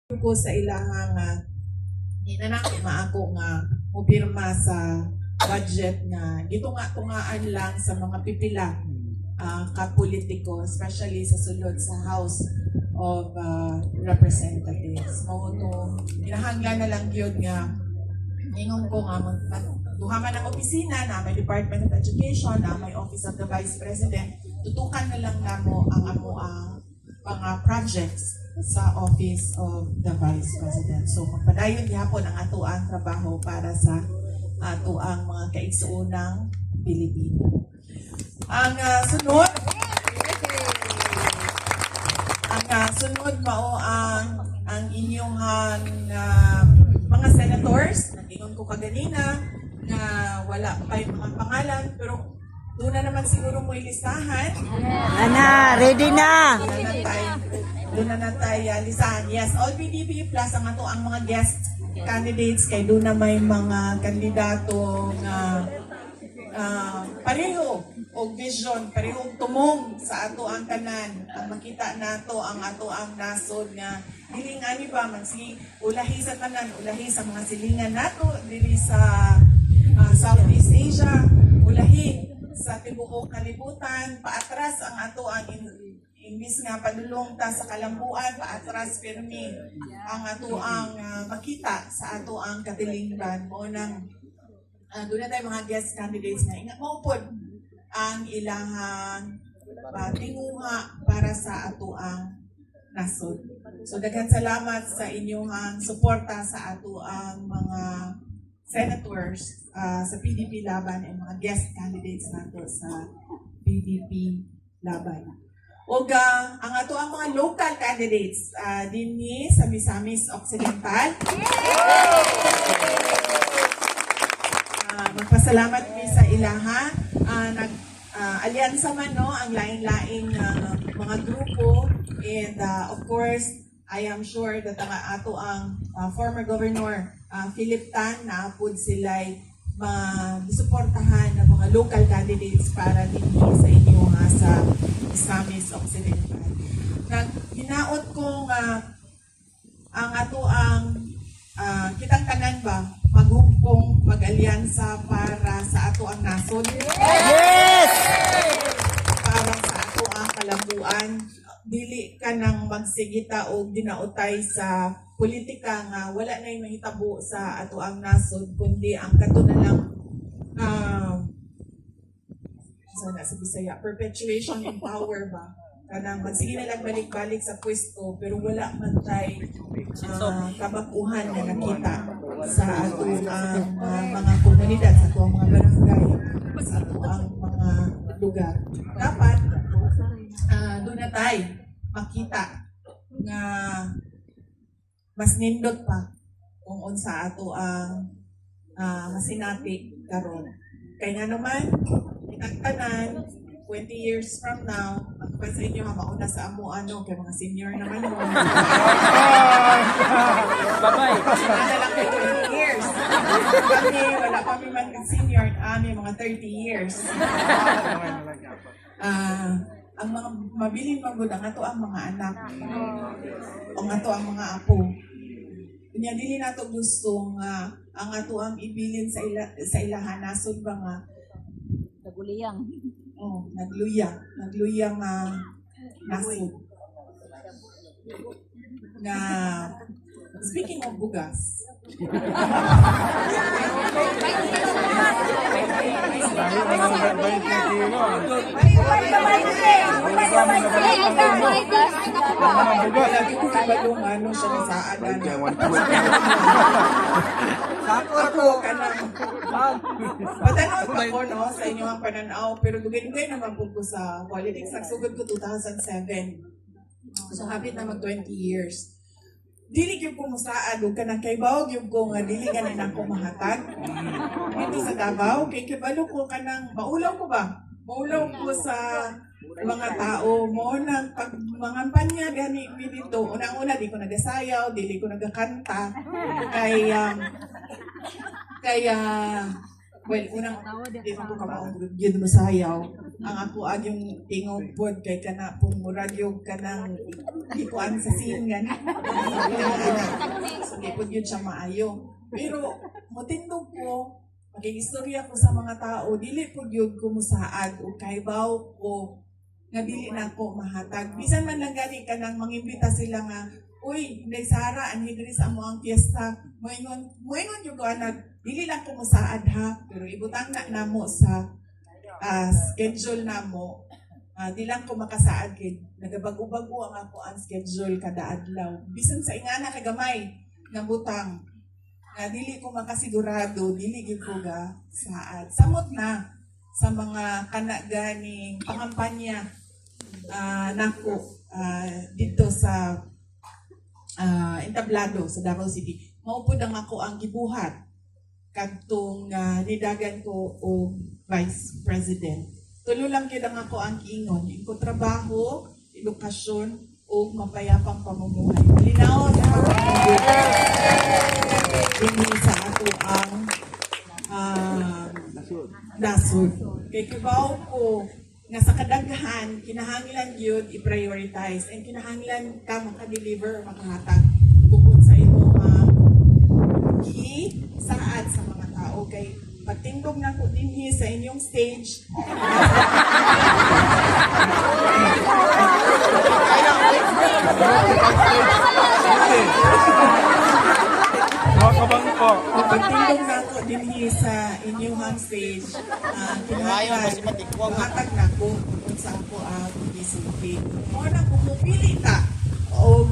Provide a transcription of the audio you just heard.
ko sa ilahang hinanako nga ako nga mupirma sa budget nga dito nga tungaan lang sa mga pipila ka-politiko, especially sa sulod sa House of Representatives. Mao to hinahanglan na lang gyud nga ningon ko nga duha man ang opisina na may Department of Education, na may Office of the Vice President, tutukan na lang namo ang mga projects sa Office of the Vice President. So, magpadayon gihapon ang ato ang trabaho para sa ato ang mga kaigsuunang Pilipino. Ang sunod mao ang inyong mga senators. Nagingon ko kaganina na wala pa yung mga pangalan, pero doon na naman siguro mo ilistahan. Ana, ready na. Doon na tayo listahan. Yes, all PDP plus ang ato ang mga guest candidates kay doon na may mga kandidato na pareho o vision, pareho tumong sa ato ang tanan. Ang makita nato ang ato ang nasod nga dili nga ni ba ulahi sa tanan, ulahi sa mga silingan nato dili sa Southeast Asia, ulahi sa tibuok kalibutan, paatras ang ato ang imbis nga padulong ta sa kalambuan, paatras pirmi ang ato ang makita sa ato ang katilingban mo nang doon na tayo mga guest candidates na ingat mo po ang ilahang tinguha para sa ato ang nasod. So daghan salamat sa inyong suporta sa ato ang mga senators sa PDP Laban and mga guest candidates nato sa PDP Laban. O ang ato ang mga local candidates dinhi sa Misamis Occidental. Magpasalamat mi sa ilaha. Alyansa man no ang laing-laing mga grupo, and of course I am sure that ang ato ang former Governor Philip Tan na pud sila'y masuportahan ng mga local candidates para din sa inyo sa Misamis Occidental. Hinaot ko ang ato ang kitang tanan ba maghugpong mag-alyansa para sa ato ang nasod. Yes! Para sa ato ang kalambuan. Dili ka nang magsigita o dinautay sa politika nga wala na yung mahitabo sa ato ang nasod, kundi ang kato na lang sa Bisaya, perpetuation in power ba? Kanang magsige na lang balik-balik sa pwesto pero wala man tay kabakuhan na nakita sa ato ang mga komunidad, sa ato ang mga barangay, sa ato ang mga lugar. Dapat doon na tayo makita nga mas nindot pa kung unsa ato ang masinati karon. Kaya nga naman, itagtanan, 20 years from now, magpapay sa inyo mauna sa amo kay mga senior naman mo. Bye-bye. Wala lang kay 20 years. Kami, wala pa kami man senior, mga 30 years. Ang mga mabiling magod, ang ato ang mga anak, ang ato ang mga apo. Kanya dili nato gusto nga ang ato ang ibilin sa ilahan nasod ba nga Naguliyang. nagluyang nasod. Na speaking of bugas. Balong ano siya na saan ako kanang patanaw ako no sa inyo ang pananaw, pero dugay-dugay naman po ko sa politics. Nagsugod ko 2007, so hapit na mag 20 years. Dili gyud ko musaad og kanang kay bawog gyud ko nga dili ganin ako mahatag dito sa Davao, kay kibalo ko kanang maulaw ko ba? Maulaw ko sa mga tao mo nang pag mga panya gani mi dito. Unang-una di ko nagasayaw, dili ko nagakanta. Kaya Well, unang di ko kamaong yun masayaw. Ang ako yung tingog pod kay kana pong muradyog kanang ikuan sa singan. Sige pod yun siya maayo. Pero motindog ko, istorya ko sa mga tao, dili pod yun ko musaad o kaybaw ko nga dili na ko mahatag. Bisan man lang gani kanang mangimbita sila nga, uy, Inday Sara, anhi diri sa amo ang fiesta. Moingon yung anak, dili lang ko musaad ha, pero ibutang na namo sa schedule namo. Di lang ko makasaad kay nagabago-bago ang ako ang schedule kada adlaw. Bisan sa ingana kay gamay nga butang. Dili ko makasigurado, dili gyud ko ga saad. Samot na sa mga kanaganing pangampanya nako dito sa entablado sa Davao City. Maupod ang ako ang gibuhat kadtong nidagan ko o Vice President. Tulo lang gyud ang ako ang kiingon, ko trabaho, edukasyon o mapayapang pamumuhay. Linaw sa hindi sa ato ang nasod. Kay kibaw ko nga sa kadaghan, kinahanglan yun i-prioritize and kinahanglan ka maka-deliver, makahatag bukod sa imo saad sa mga tao. Kay pagtindog na ko dinhi sa inyong stage, pagtindog na ko dinhi sa inyong stage, kinahanglan mahatag na ko kung sa ako ang PCP. Mo na kung mupili ta o